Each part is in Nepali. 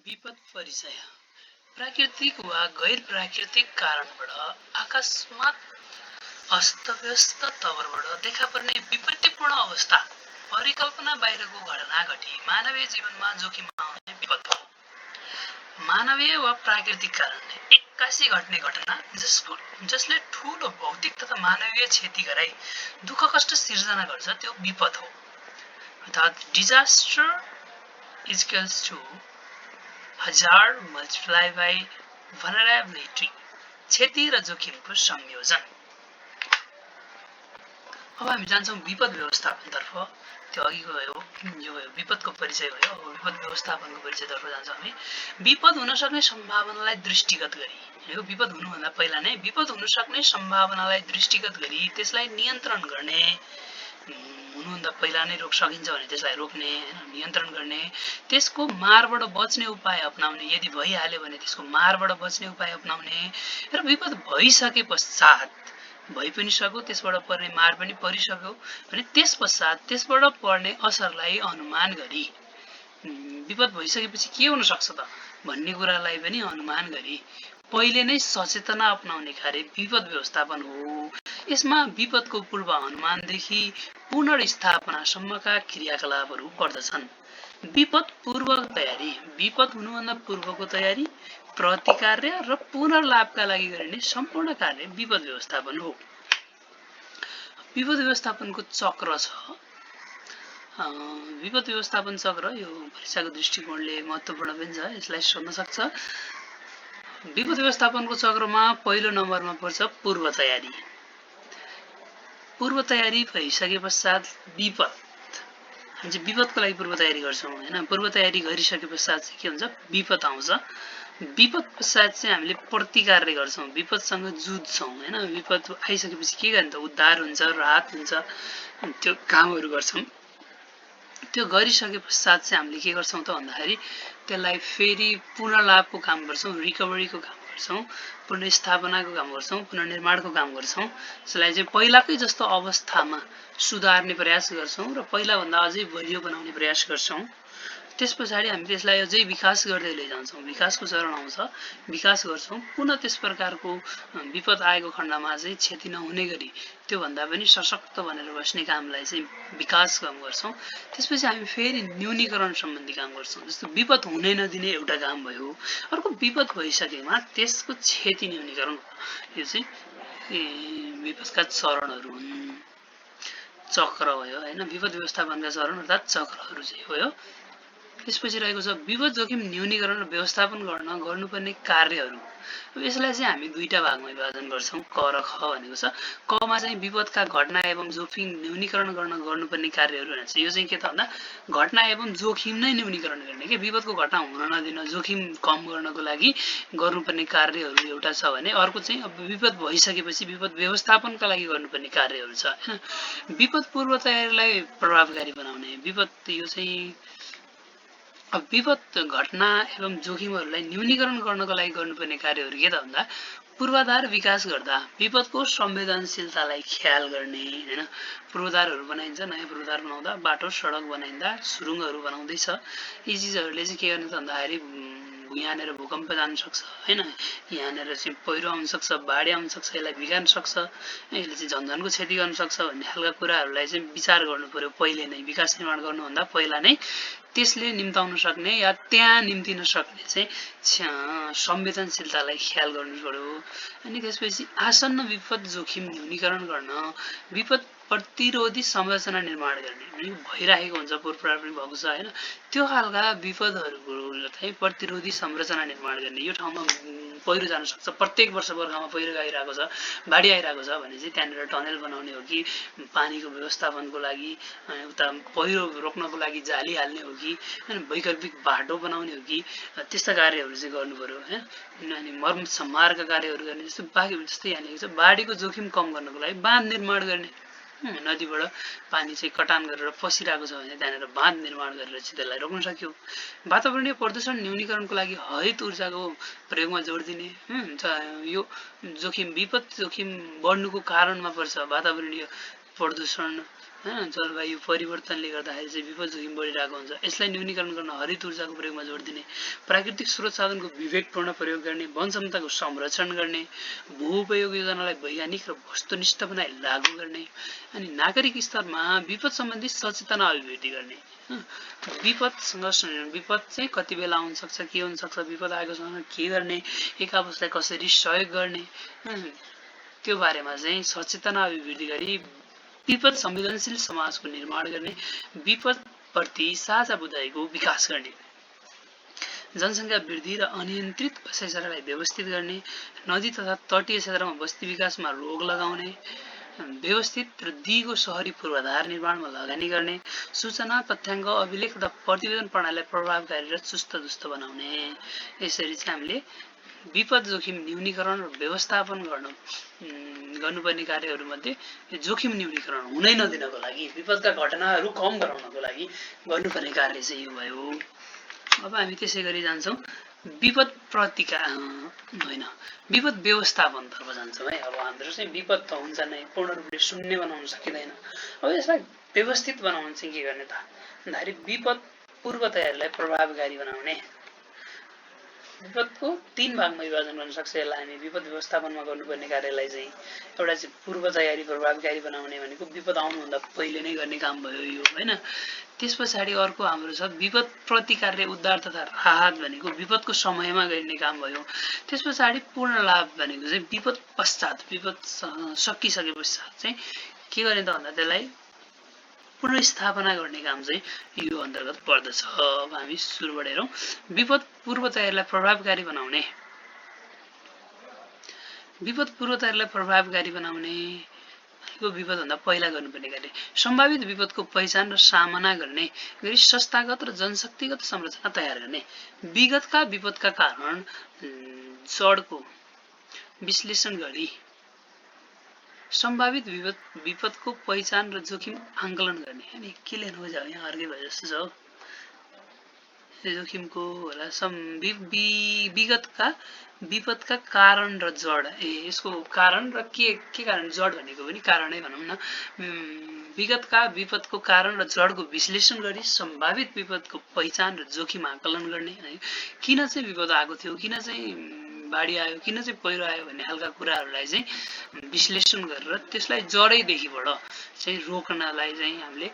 विपद परिचय प्राकृतिक वा गैर प्राकृतिक कारणबाट अकस्मात अस्तव्यस्त तवरबाट देखा पर्ने विपत्तिपूर्ण अवस्था परिकल्पना बाहिरको घटना घटी मानवीय जीवनमा जोखिम आउने विपद हो। मानवीय वा प्राकृतिक कारणले एक्कासी घट्ने घटना जसले ठूलो भौतिक तथा मानवीय क्षति गराई दुःख कष्ट सिर्जना गर्छ त्यो विपद हो। अर्थात् डिजास्टर इज इक्वल्स टु हजार मल्टिप्लाई बाई भनरेबिलिटी क्षति र जोखिमको संयोजन। अब हामी जान्छौँ विपद व्यवस्थापनतर्फ। त्यो अघिको यो विपदको परिचय भयो। अब विपद व्यवस्थापनको परिचयतर्फ जान्छौँ हामी। विपद हुन सक्ने सम्भावनालाई दृष्टिगत गरी यो विपद हुनुभन्दा पहिला नै विपद हुन सक्ने सम्भावनालाई दृष्टिगत गरी त्यसलाई नियन्त्रण गर्ने हुनुभन्दा पहिला नै रोक सकिन्छ भने त्यसलाई रोक्ने नियन्त्रण गर्ने त्यसको मारबाट बच्ने उपाय अपनाउने यदि भइहाल्यो भने त्यसको मारबाट बच्ने उपाय अपनाउने र विपद भइसके पश्चात भइ पनि सक्यो त्यसबाट पर्ने मार पनि परिसक्यो भने त्यस पश्चात त्यसबाट पर्ने असरलाई अनुमान गरी विपद भइसकेपछि के हुन सक्छ त भन्ने कुरालाई पनि अनुमान गरी पहिले नै सचेतना अपनाउने कार्य विपद व्यवस्थापन हो। यसमा विपदको पूर्व अनुमानदेखि पुनर्स्थापनासम्मका क्रियाकलापहरू पर्दछन्। विपद पूर्व तयारी विपद हुनुभन्दा पूर्वको तयारी प्रतिकार्य र पुनर्लाभका लागि गरिने सम्पूर्ण कार्य विपद व्यवस्थापन हो। विपद व्यवस्थापनको चक्र छ। विपद व्यवस्थापन चक्र यो परीक्षाको दृष्टिकोणले महत्त्वपूर्ण पनि छ। यसलाई सोध्न सक्छ। विपद व्यवस्थापनको चक्रमा पहिलो नम्बरमा पर्छ पूर्व तयारी। पूर्व तयारी भइसके पश्चात विपद हामी चाहिँ विपदको लागि पूर्व तयारी गर्छौँ हैन। पूर्व तयारी गरिसके पश्चात चाहिँ के हुन्छ विपद आउँछ। विपद पश्चात चाहिँ हामीले प्रतिकार्य गर्छौँ विपदसँग जुझ्छौँ हैन। विपद आइसकेपछि के गर्ने त उद्धार हुन्छ राहत हुन्छ त्यो कामहरू गर्छौँ। त्यो गरिसके पश्चात चाहिँ हामीले के गर्छौँ त भन्दाखेरि त्यसलाई फेरि पुनर्लाभको काम गर्छौँ रिकभरीको काम गर्छौँ पुनर्स्थापनाको काम गर्छौँ पुनर्निर्माणको काम गर्छौँ। यसलाई चाहिँ पहिलाकै जस्तो अवस्थामा सुधार्ने प्रयास गर्छौँ र पहिलाभन्दा अझै बलियो बनाउने प्रयास गर्छौँ। त्यस पछाडि हामी त्यसलाई अझै विकास गर्दै लैजान्छौँ। विकासको चरण आउँछ विकास गर्छौँ पुनः त्यस प्रकारको विपद आएको खण्डमा चाहिँ क्षति नहुने गरी त्योभन्दा पनि सशक्त बनेर बस्ने कामलाई चाहिँ विकास काम गर्छौँ। त्यसपछि हामी फेरि न्यूनीकरण सम्बन्धी काम गर्छौँ। जस्तो विपद हुनै नदिने एउटा काम भयो। अर्को विपद भइसकेमा त्यसको क्षति न्यूनीकरण यो चाहिँ विपदका चरणहरू हुन्। चक्र भयो हैन। विपद व्यवस्थापनका चरण अर्थात् चक्रहरू चाहिँ भयो। त्यसपछि रहेको छ विपद जोखिम न्यूनीकरण र व्यवस्थापन गर्नुपर्ने कार्यहरू। यसलाई चाहिँ हामी दुईटा भागमा विभाजन गर्छौँ क र ख भनेको छ। कमा चाहिँ विपदका घटना एवं जोखिम न्यूनीकरण गर्नुपर्ने कार्यहरू हुन्छ। यो चाहिँ के त भन्दा घटना एवं जोखिम नै न्यूनीकरण गर्ने के विपदको घटना हुन नदिन जोखिम कम गर्नको लागि गर्नुपर्ने कार्यहरू एउटा छ भने अर्को चाहिँ अब विपद भइसकेपछि विपद व्यवस्थापनका लागि गर्नुपर्ने कार्यहरू छ हैन। विपद पूर्व तयारीलाई प्रभावकारी बनाउने विपद यो चाहिँ अब विपद घटना एवं जोखिमहरूलाई न्यूनीकरण गर्नको लागि गर्नुपर्ने कार्यहरू के त भन्दा पूर्वाधार विकास गर्दा विपदको संवेदनशीलतालाई ख्याल गर्ने हैन। पूर्वाधारहरू बनाइन्छ नयाँ पूर्वाधार बनाउँदा बाटो सडक बनाइँदा सुरुङहरू बनाउँदैछ। यी चिजहरूले चाहिँ के गर्ने त भन्दाखेरि यहाँनिर भूकम्प जान सक्छ हैन। यहाँनिर चाहिँ पहिरो आउन सक्छ बाढी आउन सक्छ यसलाई बिगार्न सक्छ यसले चाहिँ झन्झनको क्षति गर्न सक्छ भन्ने खालका कुराहरूलाई चाहिँ विचार गर्नु पर्यो पहिले नै विकास निर्माण गर्नुभन्दा पहिला नै त्यसले निम्ताउन सक्ने या त्यहाँ निम्तिन सक्ने चाहिँ संवेदनशीलतालाई ख्याल गर्नु पर्यो। अनि त्यसपछि आसन्न विपद जोखिम न्यूनीकरण गर्न विपद प्रतिरोधी संरचना निर्माण गर्ने भइरहेको हुन्छ पूर्वप्रार पनि भएको छ हैन। त्यो खालका विपदहरूलाई प्रतिरोधी संरचना निर्माण गर्ने यो ठाउँमा पहिरो जान सक्छ प्रत्येक वर्ष बर्खामा पहिरो गइरहेको छ बाढी आइरहेको छ भने चाहिँ त्यहाँनिर टनेल बनाउने हो कि पानीको व्यवस्थापनको लागि उता पहिरो रोक्नको लागि जाली हाल्ने हो कि हैन वैकल्पिक बाटो बनाउने हो कि त्यस्ता कार्यहरू चाहिँ गर्नु पर्यो हैन। अनि मर्मत सम्हारका कार्यहरू गर्ने जस्तै यहाँ लेखेको छ बाढीको जोखिम कम गर्नको लागि बाँध निर्माण गर्ने नदीबाट पानी चाहिँ कटान गरेर पसिरहेको छ भने त्यहाँनिर बाँध निर्माण गरेर चाहिँ त्यसलाई रोक्न सक्यो। वातावरणीय प्रदूषण न्यूनीकरणको लागि हरित ऊर्जाको प्रयोगमा जोड दिने यो जोखिम विपद जोखिम बढ्नुको कारणमा पर्छ वातावरणीय प्रदूषण हैन जलवायु परिवर्तनले गर्दाखेरि चाहिँ विपद जोखिम बढिरहेको हुन्छ यसलाई न्यूनीकरण गर्न हरित ऊर्जाको प्रयोगमा जोड दिने प्राकृतिक स्रोत साधनको विवेकपूर्ण प्रयोग गर्ने वन क्षमताको संरक्षण गर्ने भूउपयोग योजनालाई वैज्ञानिक र वस्तुनिष्ठ बनाई लागू गर्ने अनि नागरिक स्तरमा विपद सम्बन्धी सचेतना अभिवृद्धि गर्ने विपद चाहिँ कति बेला आउन सक्छ के हुन सक्छ विपद आएको छ के गर्ने एक आपसलाई कसरी सहयोग गर्ने त्यो बारेमा चाहिँ सचेतना अभिवृद्धि गरी विपद संवेदनशील समाजको निर्माण गर्ने विपद प्रति साझा बुझाइको विकास गर्ने जनसङ्ख्या वृद्धि र अनियन्त्रित बसाइसरालाई व्यवस्थित गर्ने नदी तथा तटीय क्षेत्रमा बस्ती विकासमा रोक लगाउने व्यवस्थित र दिगो शहरी पूर्वाधार निर्माणमा लगानी गर्ने सूचना तथ्याङ्क अभिलेख तथा प्रतिवेदन प्रणालीलाई प्रभावकारी र चुस्त दुस्त बनाउने यसरी चाहिँ हामीले विपद जोखिम न्यूनीकरण र व्यवस्थापन गर्नुपर्ने कार्यहरूमध्ये जोखिम न्यूनीकरण हुनै नदिनको लागि विपदका घटनाहरू कम गराउनको लागि गर्नुपर्ने कार्य चाहिँ यो भयो अब हामी त्यसै गरी जान्छौँ विपद प्रतिकार होइन विपद व्यवस्थापनतर्फ जान्छौँ है अब हाम्रो चाहिँ विपद त हुन्छ नै पूर्ण रूपले शून्य बनाउन सकिँदैन अब यसलाई व्यवस्थित बनाउन चाहिँ के गर्ने त भन्दाखेरि विपद पूर्व तयारीलाई प्रभावकारी बनाउने विपदको 3 भागमा विभाजन गर्न सक्छ यसलाई हामी विपद व्यवस्थापनमा गर्नुपर्ने कार्यलाई चाहिँ एउटा चाहिँ पूर्व तयारी प्रभावकारी बनाउने भनेको विपद आउनुभन्दा पहिले नै गर्ने काम भयो यो हैन त्यस पछाडि अर्को हाम्रो छ विपद प्रतिकार र उद्धार तथा राहत भनेको विपदको समयमा गरिने काम भयो त्यस पछाडि पूर्ण लाभ भनेको चाहिँ विपद पश्चात विपद सकिसके पश्चात चाहिँ के गर्ने त भन्दा त्यसलाई पुनर्स्थापना गर्ने काम चाहिँ यो अन्तर्गत पर्दछ अब हामी सुरुबाट हेरौँ विपद पूर्व तयारीलाई प्रभावकारी बनाउने विपद पूर्व तयारीलाई प्रभावकारी बनाउने भनेको विपदभन्दा पहिला गर्नुपर्ने कार्य सम्भावित विपदको पहिचान र सामना गर्ने गरी संस्थागत र जनशक्तिगत संरचना तयार गर्ने विगतका विपदका कारण जडको विश्लेषण गरी सम्भावित विपदको पहिचान र जोखिम आंकलन गर्ने अनि के लेख्नु खोजेको यहाँ अर्कै भए जस्तो छ जोखिमको होला विगतका विपदका कारण र जड यसको कारण र के कारण जड भनेको पनि कारणै भनौँ न विगतका विपदको कारण र जडको विश्लेषण गरी सम्भावित विपदको पहिचान र जोखिम आकलन गर्ने है किन चाहिँ विपद आएको थियो किन चाहिँ बाढी आयो किन चाहिँ पहिरो आयो भन्ने खालका कुराहरूलाई चाहिँ विश्लेषण गरेर त्यसलाई जडैदेखिबाट चाहिँ रोक्नलाई चाहिँ हामीले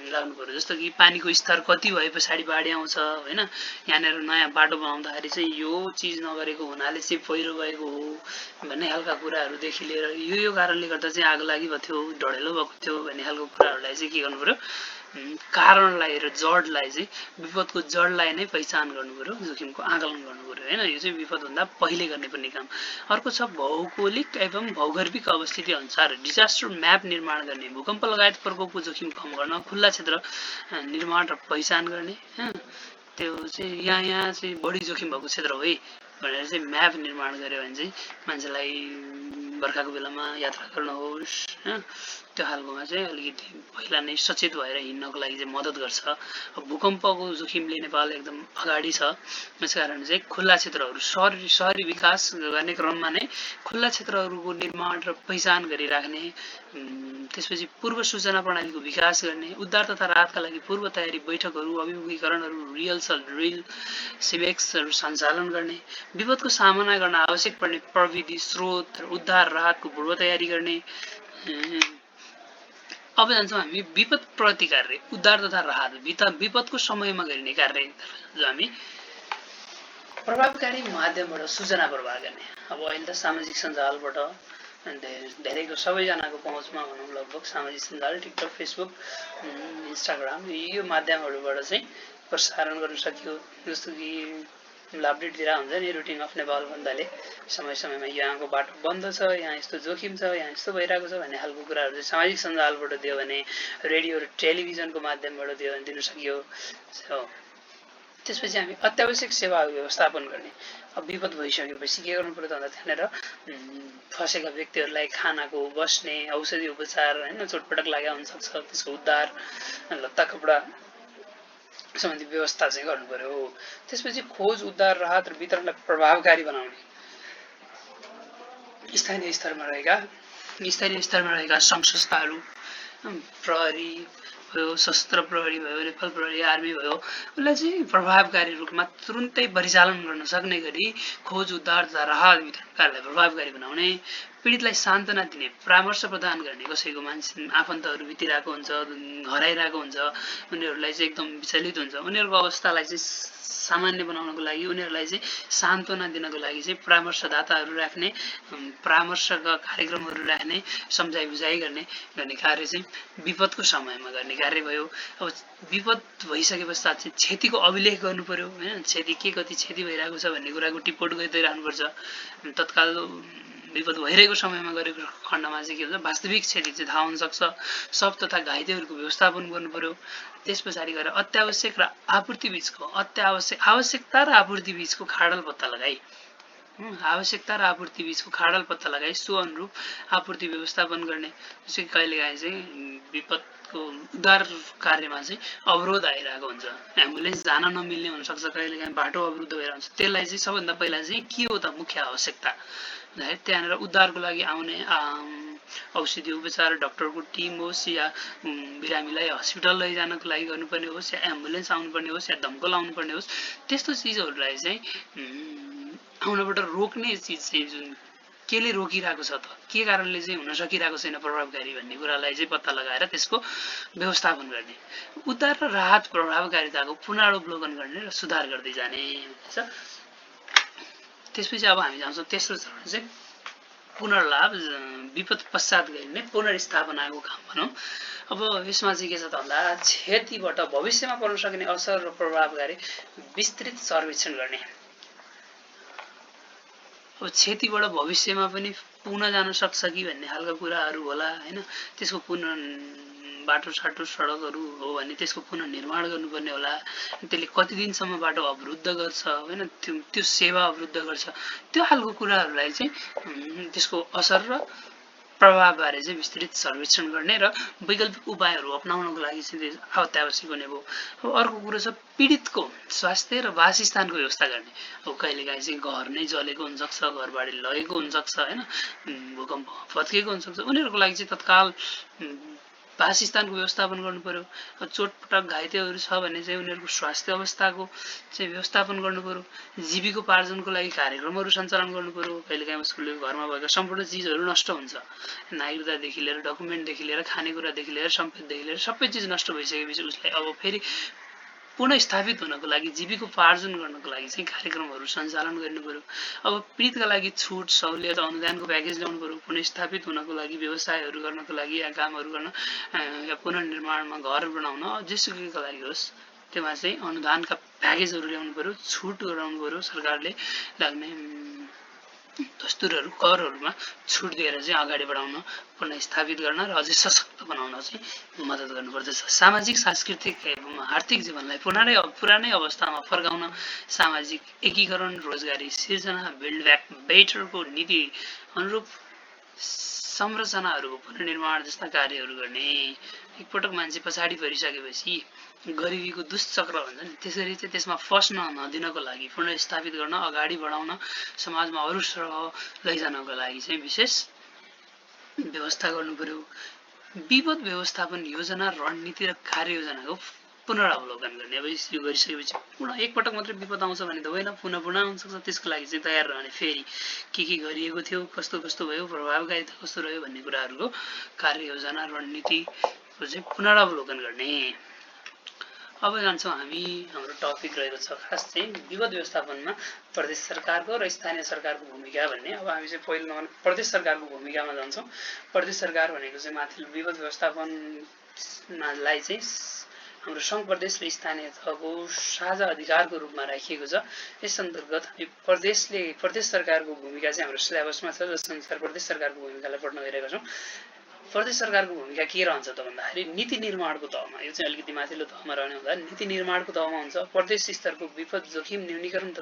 लाग्नु पर्यो जस्तो कि पानीको स्तर कति भए पछाडि बाढी आउँछ हैन यहाँनेर नयाँ बाटो बनाउँदाखेरि चाहिँ यो चीज नगरेको हुनाले चाहिँ पहिरो गएको हो भन्ने खालका कुराहरूदेखि लिएर यो कारणले गर्दा चाहिँ आगो लागि भएको थियो ढडेलो भएको थियो भन्ने खालको कुराहरूलाई चाहिँ के गर्नु पर्यो कारणलाई र जडलाई चाहिँ विपदको जडलाई नै पहिचान गर्नु पर्यो जोखिमको आकलन गर्नु पर्यो हैन यो चाहिँ विपदभन्दा पहिले गर्ने पर्ने काम अर्को छ भौगोलिक एवं भौगर्भिक अवस्थिति अनुसार डिजास्टर म्याप निर्माण गर्ने भूकम्प लगायत प्रकोपको जोखिम कम गर्न खुल्ला क्षेत्र निर्माण र पहिचान गर्ने त्यो चाहिँ यहाँ चाहिँ बढी जोखिम भएको क्षेत्र हो है भनेर चाहिँ म्याप निर्माण गर्यो भने चाहिँ मान्छेलाई बर्खाको बेलामा यात्रा गर्न होस् त्यो खालकोमा चाहिँ अलिकति पहिला नै सचेत भएर हिँड्नको लागि चाहिँ मद्दत गर्छ भूकम्पको जोखिमले नेपाल एकदम अगाडि छ त्यसकारण चाहिँ खुल्ला क्षेत्रहरू शहरी विकास गर्ने क्रममा नै खुल्ला क्षेत्रहरूको निर्माण र पहिचान गरिराख्ने त्यसपछि पूर्व सूचना प्रणालीको विकास गर्ने उद्धार तथा राहतका लागि पूर्व तयारी बैठकहरू अभिमुखीकरणहरू रिल सिमेक्सहरू सञ्चालन गर्ने विपदको सामना गर्न आवश्यक पर्ने प्रविधि स्रोत र उद्धार राहतको पूर्व तयारी गर्ने अब जान्छौँ हामी विपद प्रतिकार उद्धार तथा राहत विपदको समयमा गरिने कार्य जो हामी प्रभावकारी माध्यमबाट सूचना प्रवाह गर्ने अब अहिले त सामाजिक सञ्जालबाट धेरैको सबैजनाको पहुँचमा भनौँ लगभग सामाजिक सञ्जाल टिकटक फेसबुक इन्स्टाग्राम यो माध्यमहरूबाट चाहिँ प्रसारण गर्न सकियो जस्तो कि अपडेटतिर हुन्छ नि रुटिन अफ नेपाल भन्दाले समय समयमा यहाँको बाटो बन्द छ यहाँ यस्तो जोखिम छ यहाँ यस्तो भइरहेको छ भन्ने खालको कुराहरू चाहिँ सामाजिक सञ्जालबाट दियो भने रेडियो र टेलिभिजनको माध्यमबाट दियो भने दिन सकियो त्यसपछि हामी अत्यावश्यक सेवाहरू व्यवस्थापन गर्ने अब विपद भइसकेपछि के गर्नु पर्यो भन्दा त्यहाँनिर फसेका व्यक्तिहरूलाई खानाको बस्ने औषधि उपचार हैन चोटपटक लागेको हुन सक्छ त्यसको उद्धार लत्ता कपडा सम्बन्धी व्यवस्था चाहिँ गर्नु पर्यो त्यसपछि खोज उद्धार राहत र वितरणलाई प्रभावकारी बनाउने स्थानीय स्तरमा रहेका सङ्घ संस्थाहरू प्रहरी भयो, सशस्त्र प्रहरी भयो, नेपाल प्रहरी, आर्मी भयो, उसलाई चाहिँ प्रभावकारी रूपमा तुरुन्तै परिचालन गर्न सक्ने गरी खोज उद्धार तथा राहत वितरण कार्यलाई प्रभावकारी बनाउने, पीडितलाई सान्त्वना दिने, परामर्श प्रदान गर्ने, कसैको मान्छे आफन्तहरू बितिरहेको हुन्छ, हराइरहेको हुन्छ, उनीहरूलाई चाहिँ एकदम विचलित हुन्छ, उनीहरूको अवस्थालाई चाहिँ सामान्य बनाउनको लागि, उनीहरूलाई चाहिँ सान्त्वना दिनको लागि चाहिँ परामर्शदाताहरू राख्ने, परामर्शका कार्यक्रमहरू राख्ने, सम्झाइ बुझाइ गर्ने कार्य चाहिँ विपदको समयमा गर्ने कार्य भयो। अब विपद भइसके पश्चात चाहिँ क्षतिको अभिलेख गर्नु पर्यो होइन, क्षति के कति क्षति भइरहेको छ भन्ने कुराको टिपोट गर्दै रहनुपर्छ। तत्काल विपद भइरहेको समयमा गरेको खण्डमा चाहिँ के हुन्छ, वास्तविक क्षति चाहिँ थाहा हुनसक्छ। शव तथा घाइतेहरूको व्यवस्थापन गर्नु पर्यो। त्यस पछाडि गएर अत्यावश्यक र आपूर्ति बीचको आवश्यकता र आपूर्ति बीचको खाडल पत्ता लगाई, आवश्यकता र आपूर्ति बीचको खाडल पत्ता लगाई सो अनुरूप आपूर्ति व्यवस्थापन गर्ने। जस्तै कहिलेकाहीँ चाहिँ विपदको उद्धार कार्यमा चाहिँ अवरोध आइरहेको हुन्छ, एम्बुलेन्स जान नमिल्ने हुनसक्छ, कहिलेकाहीँ बाटो अवरुद्ध भएर हुन्छ। त्यसलाई चाहिँ सबभन्दा पहिला चाहिँ के हो त मुख्य आवश्यकता, त्यहाँनिर उद्धारको लागि आउने औषधि उपचार डाक्टरको टिम होस् या बिरामीलाई हस्पिटल लैजानको लागि गर्नुपर्ने होस् या एम्बुलेन्स आउनुपर्ने होस् या दमकल आउनुपर्ने होस्, त्यस्तो चिजहरूलाई चाहिँ आउनबाट रोक्ने चिज चाहिँ जुन केले रोकिरहेको छ त, के कारणले चाहिँ हुन सकिरहेको छैन प्रभावकारी भन्ने कुरालाई चाहिँ पत्ता लगाएर त्यसको व्यवस्थापन गर्ने, उद्धार र राहत प्रभावकारिताको पुनरावलोकन गर्ने र सुधार गर्दै जाने छ। त्यसपछि अब हामी जान्छौँ तेस्रो चरण चाहिँ पुनर्लाभ, विपद पश्चात गरिने पुनर्स्थापनाको काम भनौँ। अब यसमा चाहिँ के छ त भन्दा क्षतिबाट भविष्यमा पर्न सक्ने असर र प्रभावकारी विस्तृत सर्वेक्षण गर्ने। अब क्षतिबाट भविष्यमा पनि पुग्न जान सक्छ कि भन्ने खालको कुराहरू होला होइन, त्यसको पुनः बाटोसाटो सडकहरू हो भने त्यसको पुनः निर्माण गर्नुपर्ने होला, त्यसले कति दिनसम्म बाटो अवरुद्ध गर्छ होइन, त्यो सेवा अवरुद्ध गर्छ, त्यो खालको कुराहरूलाई चाहिँ त्यसको असर र प्रभावबारे चाहिँ विस्तृत सर्वेक्षण गर्ने र वैकल्पिक उपायहरू अपनाउनको लागि चाहिँ अत्यावश्यक हुने भयो। अब अर्को कुरो छ पीडितको स्वास्थ्य र वासस्थानको व्यवस्था गर्ने। अब कहिलेकाहीँ चाहिँ घर नै जलेको हुनसक्छ, घरबारी लगेको हुनसक्छ होइन, भूकम्प फत्केको हुनसक्छ, उनीहरूको लागि चाहिँ तत्काल वासस्थानको व्यवस्थापन गर्नु पर्यो। चोटपटक घाइतेहरू छ भने चाहिँ उनीहरूको स्वास्थ्य अवस्थाको चाहिँ व्यवस्थापन गर्नु पर्यो। जीविकोपार्जनको लागि कार्यक्रमहरू सञ्चालन गर्नु पर्यो। कहिलेकाहीँ उसले घरमा भएका सम्पूर्ण चिजहरू नष्ट हुन्छ, नागरिकतादेखि लिएर डकुमेन्टदेखि लिएर खानेकुरादेखि लिएर सम्पत्तिदेखि लिएर सबै चिज नष्ट भइसकेपछि उसलाई अब फेरि पुनस्थापित हुनको लागि जीविकोपार्जन गर्नको लागि चाहिँ कार्यक्रमहरू सञ्चालन गर्नु पर्यो। अब पीडितका लागि छुट सहुलियत अनुदानको प्याकेज ल्याउनु पर्यो। पुनस्थापित हुनको लागि व्यवसायहरू गर्नको लागि या कामहरू गर्न या पुनर्निर्माणमा घर बनाउन जेसुकैको लागि होस् त्यसमा चाहिँ अनुदानका प्याकेजहरू ल्याउनु पर्यो, छुट गराउनु पर्यो। सरकारले लाग्ने दस्तुरहरू करहरूमा छुट दिएर चाहिँ अगाडि बढाउन, पुनस्थापित गर्न र अझै सशक्त बनाउन चाहिँ मद्दत गर्नुपर्दछ। सामाजिक सांस्कृतिक एवं आर्थिक जीवनलाई पुरानै अवस्थामा फर्काउन सामाजिक एकीकरण, रोजगारी सिर्जना, बिल्ड ब्याक बेटरको नीति अनुरूप संरचनाहरूको पुनर्निर्माण जस्ता कार्यहरू गर्ने। एकपटक मान्छे पछाडि परिसकेपछि गरिबीको दुष्चक्र भन्छ नि, त्यसरी चाहिँ त्यसमा फस्न नदिनको लागि, पुनर्स्थापित गर्न, अगाडि बढाउन, समाजमा अरू सरह लैजानको लागि चाहिँ विशेष व्यवस्था गर्नु पर्यो। विपद व्यवस्थापन योजना, रणनीति र कार्ययोजनाको पुनरावलोकन गर्ने। अब यो गरिसकेपछि पुनः एकपटक मात्रै विपद आउँछ भने त होइन, पुनः आउन सक्छ। त्यसको लागि चाहिँ तयार रहने, फेरि के गरिएको थियो, कस्तो कस्तो भयो, प्रभावकारिता कस्तो रह्यो भन्ने कुराहरूको कार्ययोजना, रणनीतिको चाहिँ पुनरावलोकन गर्ने। अब जान्छौँ हामी, हाम्रो टपिक रहेको छ खास चाहिँ विपद व्यवस्थापनमा प्रदेश सरकारको र स्थानीय सरकारको भूमिका भन्ने। अब हामी चाहिँ पहिलो नम्बर प्रदेश सरकारको भूमिकामा जान्छौँ। प्रदेश सरकार भनेको चाहिँ माथिल्लो विपद व्यवस्थापनलाई चाहिँ हाम्रो सङ्घ प्रदेश र स्थानीय तहको साझा अधिकारको रूपमा राखिएको छ। यस अन्तर्गत हामी प्रदेश सरकारको भूमिका चाहिँ हाम्रो सिलेबसमा छ, जसअनुसार प्रदेश सरकारको भूमिकालाई पढ्न गइरहेका छौँ। प्रदेश सरकारको भूमिका के रहन्छ त भन्दाखेरि नीति निर्माणको तहमा, यो चाहिँ अलिकति माथिल्लो तहमा रहने हुँदा नीति निर्माणको तहमा हुन्छ। प्रदेश स्तरको विपद जोखिम न्यूनीकरण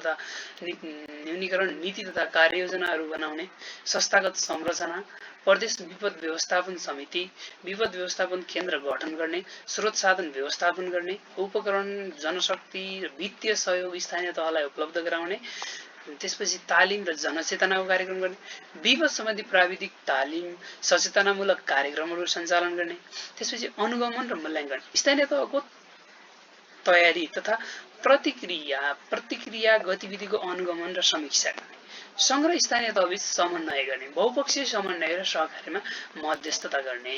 नीति तथा कार्ययोजनाहरू बनाउने, संस्थागत संरचना, प्रदेश विपद व्यवस्थापन समिति, विपद व्यवस्थापन केन्द्र गठन गर्ने, स्रोत साधन व्यवस्थापन गर्ने, उपकरण, जनशक्ति र वित्तीय सहयोग स्थानीय तहलाई उपलब्ध गराउने, त्यसपछि तालिम र जनचेतनाको कार्यक्रम गर्ने, विपद सम्बन्धी प्राविधिक तालिम सचेतनामूलक कार्यक्रमहरू सञ्चालन गर्ने, त्यसपछि अनुगमन र मूल्याङ्कन स्थानीय तहको तयारी तथा प्रतिक्रिया गतिविधिको अनुगमन र समीक्षा गर्ने, संघ र स्थानीय तहबीच समन्वय गर्ने, बहुपक्षीय समन्वय र सहकार्यमा मध्यस्थता गर्ने,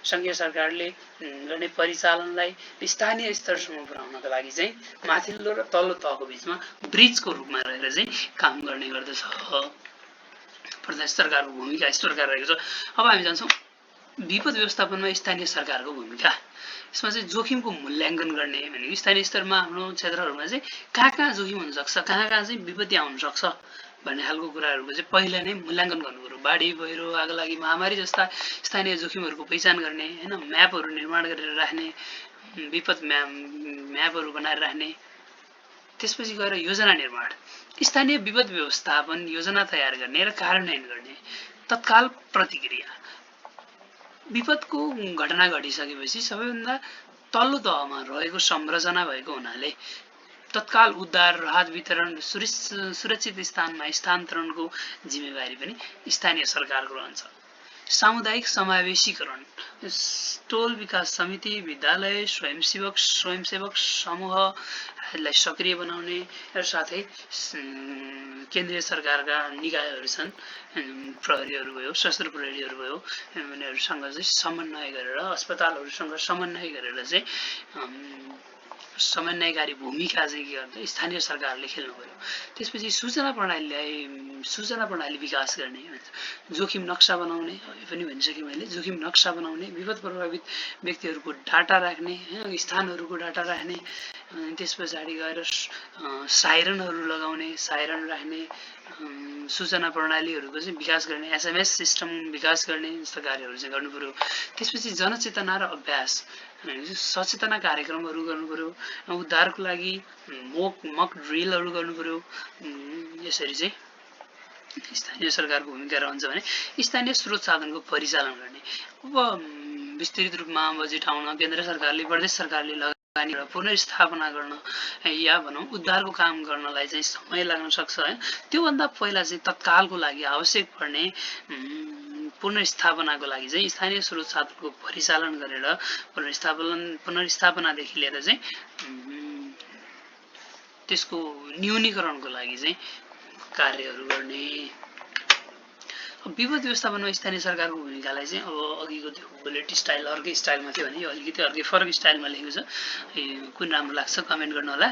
संघीय सरकारले गर्ने परिचालनलाई स्थानीय स्तरसम्म पुर्याउनका लागि चाहिँ माथिल्लो र तल्लो तहको बीचमा ब्रिजको रूपमा रहेर चाहिँ काम गर्ने गर्दछ। प्रदेश सरकारको भूमिका यस प्रकार रहेको छ। अब हामी जान्छौँ विपद व्यवस्थापनमा स्थानीय सरकारको भूमिका। यसमा चाहिँ जोखिमको मूल्याङ्कन गर्ने भनेको स्थानीय स्तरमा आफ्नो क्षेत्रहरूमा चाहिँ कहाँ जोखिम हुन सक्छ, कहाँ चाहिँ विपत्ति आउन सक्छ भन्ने खालको कुराहरूको चाहिँ पहिला नै मूल्याङ्कन गर्नुपर्यो। बाढी पहिरो आगलागी महामारी जस्ता स्थानीय जोखिमहरूको पहिचान गर्ने हैन, म्यापहरू निर्माण गरेर राख्ने, विपद म्यापहरू बनाएर राख्ने, त्यसपछि गएर योजना निर्माण, स्थानीय विपद व्यवस्थापन योजना तयार गर्ने र कार्यान्वयन गर्ने, तत्काल प्रतिक्रिया, विपदको घटना घटिसकेपछि सबैभन्दा तल्लो तहमा रहेको संरचना भएको हुनाले तत्काल उद्धार, राहत वितरण, सुरक्षित स्थानमा स्थानान्तरणको जिम्मेवारी पनि स्थानीय सरकारको रहन्छ। सामुदायिक समावेशीकरण, टोल विकास समिति, विद्यालय, स्वयंसेवक समूहलाई सक्रिय बनाउने र साथै केन्द्रीय सरकारका निकायहरू छन्, प्रहरीहरू भयो, सशस्त्र प्रहरीहरू भयो, उनीहरूसँग चाहिँ समन्वय गरेर, अस्पतालहरूसँग समन्वय गरेर चाहिँ समन्वयकारी भूमिका चाहिँ के गर्छ स्थानीय सरकारले खेल्नु पर्यो। त्यसपछि सूचना प्रणाली विकास गर्ने, जोखिम नक्सा बनाउने, यो पनि भनिसकेँ मैले, जोखिम नक्सा बनाउने, विपद प्रभावित व्यक्तिहरूको डाटा राख्ने, स्थानहरूको डाटा राख्ने, त्यस पछाडि गएर साइरनहरू लगाउने, साइरन राख्ने, सूचना प्रणालीहरूको चाहिँ विकास गर्ने, SMS सिस्टम विकास गर्ने जस्ता कार्यहरू चाहिँ गर्नु पर्यो। त्यसपछि जनचेतना र अभ्यास, सचेतना कार्यक्रमहरू गर्नु पर्यो, उद्धारको लागि मक ड्रिलहरू गर्नु पर्यो। यसरी चाहिँ स्थानीय सरकारको भूमिका रहन्छ भने स्थानीय स्रोत साधनको परिचालन गर्ने, अब विस्तृत रूपमा बजेट आउन केन्द्र सरकारले प्रदेश सरकारले लगानी पुनर्स्थापना गर्न या भनौँ उद्धारको काम गर्नलाई चाहिँ समय लाग्न सक्छ है। त्योभन्दा पहिला चाहिँ तत्कालको लागि आवश्यक पर्ने पुनर्स्थापनाको लागि चाहिँ स्थानीय स्रोत साधनको परिचालन गरेर पुनर्स्थापनादेखि लिएर चाहिँ त्यसको न्यूनीकरणको लागि चाहिँ कार्यहरू गर्ने। विपद व्यवस्थापनमा स्थानीय सरकारको भूमिकालाई चाहिँ अब अघिको त्यो बुलेट स्टाइल अर्कै स्टाइलमा थियो भने यो अलिकति अर्कै फरक स्टाइलमा लेखेको छ, कुन राम्रो लाग्छ कमेन्ट गर्नु होला।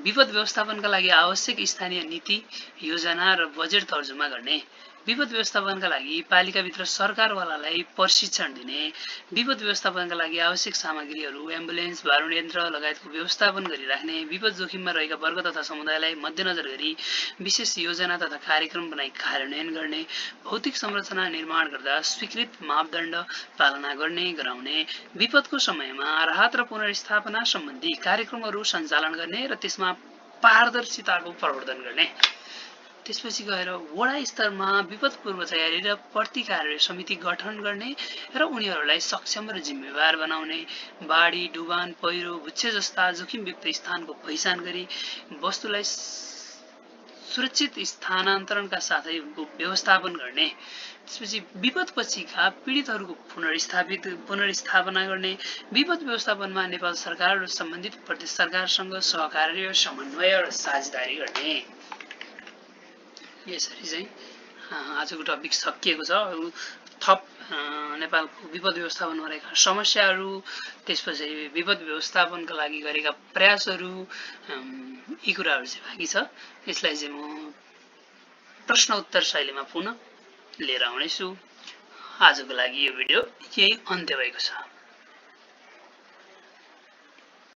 विपद व्यवस्थापनका लागि आवश्यक स्थानीय नीति, योजना र बजेट तर्जुमा गर्ने, विपद व्यवस्थापनका लागि पालिकाभित्र सरकारवालालाई प्रशिक्षण दिने, विपद व्यवस्थापनका लागि आवश्यक सामग्रीहरू, एम्बुलेन्स, बारुण यन्त्र लगायतको व्यवस्थापन गरिराख्ने, विपद जोखिममा रहेका वर्ग तथा समुदायलाई मध्यनजर गरी विशेष योजना तथा कार्यक्रम बनाई कार्यान्वयन गर्ने, भौतिक संरचना निर्माण गर्दा स्वीकृत मापदण्ड पालना गर्ने गराउने, विपदको समयमा राहत र पुनर्स्थापना सम्बन्धी कार्यक्रमहरू सञ्चालन गर्ने र त्यसमा पारदर्शिताको प्रवर्धन गर्ने। त्यसपछि गएर वडा स्तरमा विपद पूर्व तयारी र प्रतिकार समिति गठन गर्ने र उनीहरूलाई सक्षम र जिम्मेवार बनाउने, बाढी, डुबान, पहिरो, भुच्चे जस्ता जोखिमयुक्त स्थानको पहिचान गरी वस्तुलाई सुरक्षित स्थानान्तरणका साथै उनको व्यवस्थापन गर्ने। त्यसपछि विपदपछिका पीडितहरूको पुनर्स्थापना गर्ने, विपद व्यवस्थापनमा नेपाल सरकार र सम्बन्धित प्रदेश सरकारसँग सहकार्य, समन्वय र साझेदारी गर्ने। यसरी चाहिँ आजको टपिक सकिएको छ। थप नेपालको विपद व्यवस्थापनमा रहेका समस्याहरू, त्यसपछि विपद व्यवस्थापनका लागि गरेका प्रयासहरू, यी कुराहरू चाहिँ बाँकी छ। यसलाई चाहिँ म प्रश्न उत्तर शैलीमा पुनः लिएर आउनेछु। आजको लागि यो भिडियो यही अन्त्य भएको छ।